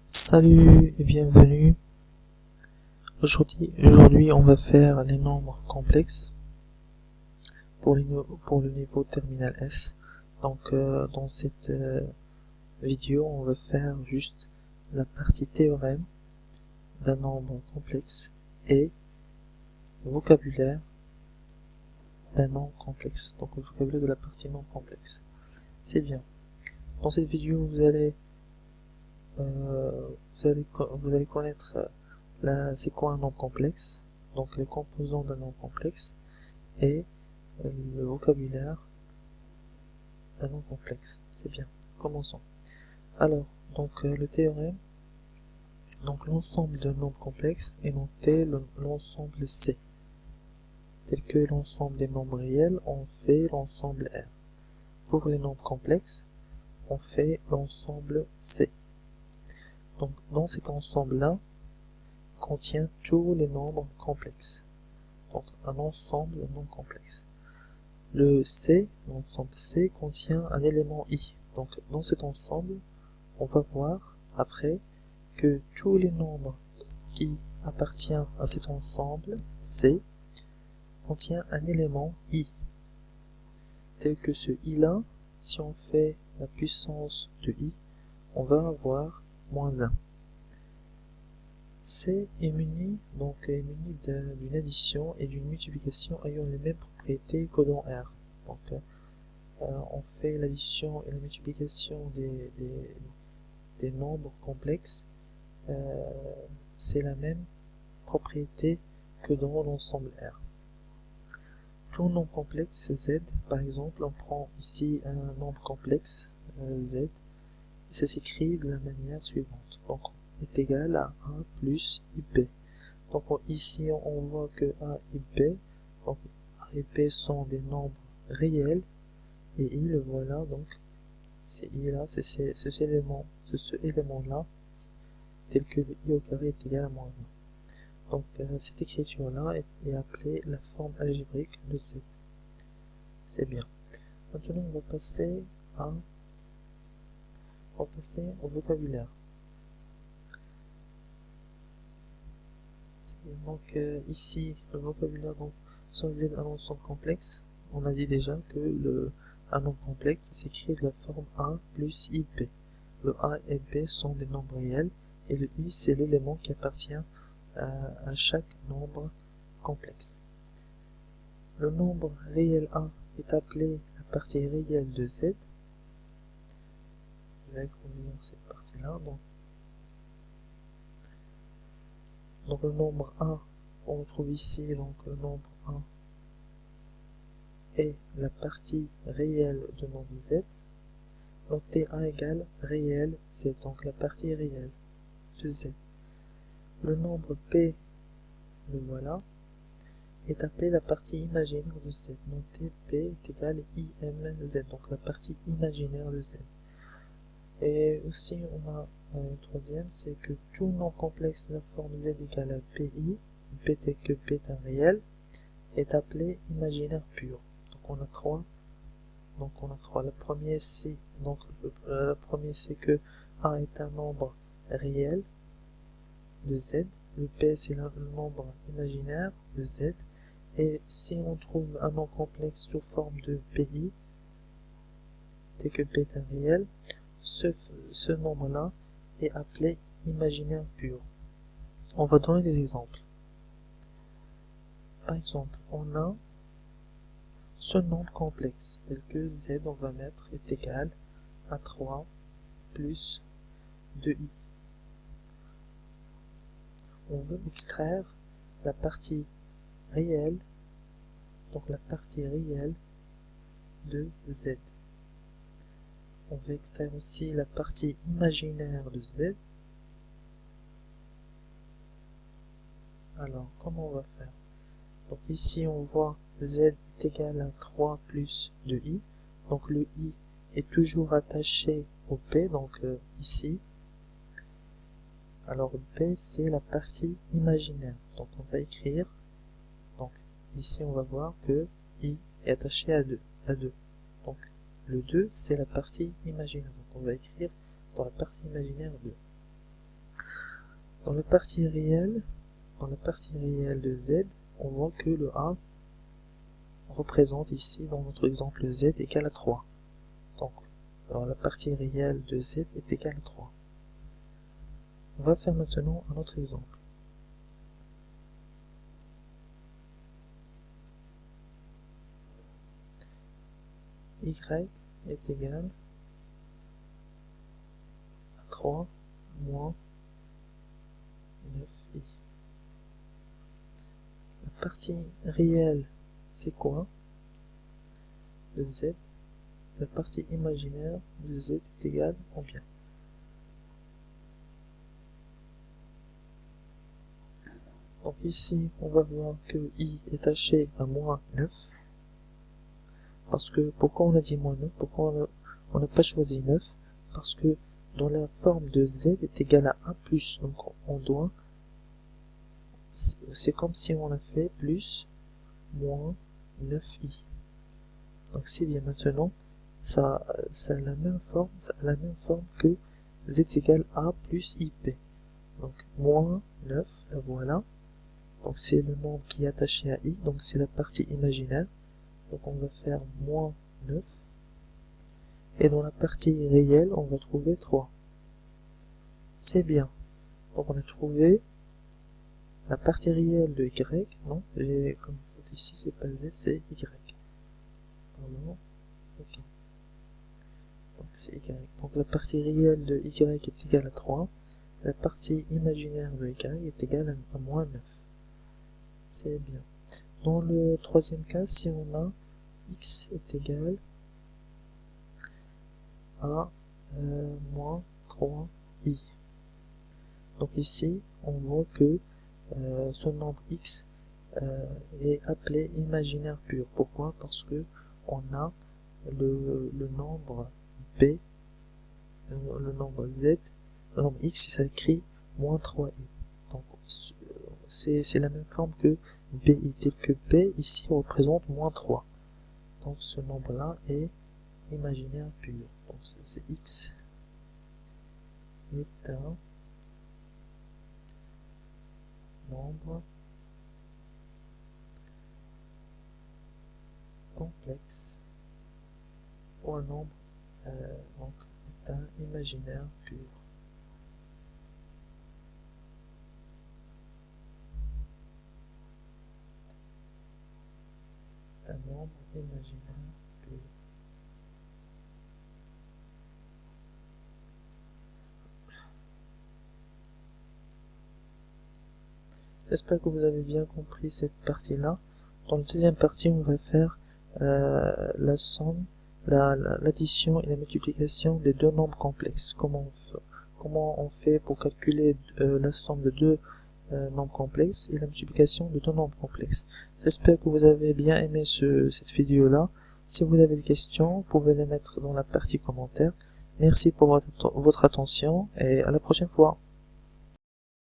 Salut et bienvenue. Aujourd'hui, on va faire les nombres complexes pour le niveau terminal S. Donc, dans cette vidéo, on va faire juste la partie théorème d'un nombre complexe et vocabulaire d'un nombre complexe. Donc, le vocabulaire de la partie non complexe. C'est bien. Dans cette vidéo, vous allez connaître c'est quoi un nombre complexe, donc les composants d'un nombre complexe et le vocabulaire d'un nombre complexe. C'est bien. Commençons. Alors, donc le théorème, donc l'ensemble d'un nombre complexe est noté l'ensemble C, tel que l'ensemble des nombres réels, on fait l'ensemble R. Pour les nombres complexes, on fait l'ensemble C. Donc, dans cet ensemble-là, contient tous les nombres complexes. Donc, un ensemble de nombres complexes. Le C, l'ensemble C, contient un élément I. Donc, dans cet ensemble, on va voir après que tous les nombres qui appartiennent à cet ensemble C contient un élément I. Tel que ce I-là, si on fait la puissance de I, on va avoir -1. C est muni d'une addition et d'une multiplication ayant les mêmes propriétés que dans R. Donc, on fait l'addition et la multiplication des nombres complexes, c'est la même propriété que dans l'ensemble R. Tout nombre complexe Z, par exemple, on prend ici un nombre complexe Z, et ça s'écrit de la manière suivante. Donc, est égal à 1 plus IP. Donc ici on voit que A et B, donc A et B sont des nombres réels, et I le voilà, donc c'est I là, c'est ce élément là, tel que le I au carré est égal à -1. Donc cette écriture là est appelée la forme algébrique de Z. C'est bien. Maintenant on va passer au vocabulaire. Donc ici le vocabulaire, donc soit Z un ensemble complexe, on a dit déjà que un nombre complexe s'écrit de la forme A plus IP. Le A et B sont des nombres réels et le I c'est l'élément qui appartient à chaque nombre complexe. Le nombre réel A est appelé la partie réelle de Z. Je vais agrandir cette partie là. Donc le nombre 1, on retrouve ici donc le nombre 1 est la partie réelle de nombre Z. Donc T1 égale réel Z, donc la partie réelle de Z. Le nombre P, le voilà, est appelé la partie imaginaire de Z. Donc P est égal à IMZ, donc la partie imaginaire de Z. Et aussi on a une troisième, c'est que tout nombre complexe de la forme Z égale à PI, P tel que P est un réel, est appelé imaginaire pur. Donc on a trois. Le premier c'est que A est un nombre réel de Z, le P c'est le nombre imaginaire de Z, et si on trouve un nombre complexe sous forme de PI, tel que P est un réel, ce nombre-là est appelé imaginaire pur. On va donner des exemples. Par exemple, on a ce nombre complexe, tel que Z, on va mettre, est égal à 3 plus 2i. On veut extraire la partie réelle, donc la partie réelle de Z. On veut extraire aussi la partie imaginaire de Z. Alors, comment on va faire? Donc ici, on voit Z est égal à 3 plus 2i. Donc le i est toujours attaché au P, donc ici. Alors P, c'est la partie imaginaire. Donc on va écrire, donc ici on va voir que i est attaché à 2. Donc le 2, c'est la partie imaginaire. Donc on va écrire dans la partie imaginaire 2. Dans la partie réelle de z, on voit que le a représente ici, dans notre exemple, z égale à 3. Donc, alors la partie réelle de z est égale à 3. On va faire maintenant un autre exemple. Y est égal à 3 moins 9i. La partie réelle, c'est quoi? De z. La partie imaginaire de z est égale à combien? Donc ici, on va voir que i est taché à moins 9. Parce que, pourquoi on a dit moins 9? Pourquoi on n'a pas choisi 9? Parce que dans la forme de z est égal à 1 plus. Donc on doit, c'est comme si on a fait plus moins 9i. Donc c'est bien, maintenant, ça a la même forme, que z égale a plus ip. Donc moins 9, la voilà. Donc c'est le nombre qui est attaché à i, donc c'est la partie imaginaire. Donc on va faire moins 9. Et dans la partie réelle, on va trouver 3. C'est bien. Donc on a trouvé la partie réelle de y, non, comme faute ici, c'est pas z, c'est y. Pardon. Ok. Donc c'est y. Donc la partie réelle de y est égale à 3. La partie imaginaire de y est égale à moins 9. C'est bien. Dans le troisième cas, si on a x est égal à moins 3i. Donc ici, on voit que ce nombre x est appelé imaginaire pur. Pourquoi? Parce que on a le nombre b, le nombre z, le nombre x, ça écrit moins 3i. Donc c'est la même forme que bi, tel que b ici représente moins 3. Donc ce nombre-là est imaginaire pur. Donc c'est x est un nombre complexe ou un nombre donc est un imaginaire pur. C'est un nombre imaginaire pur. J'espère que vous avez bien compris cette partie-là. Dans la deuxième partie, on va faire la somme, l'addition et la multiplication des deux nombres complexes. Comment on fait pour calculer la somme de deux nombres complexes et la multiplication de deux nombres complexes. J'espère que vous avez bien aimé cette vidéo-là. Si vous avez des questions, vous pouvez les mettre dans la partie commentaires. Merci pour votre attention et à la prochaine fois.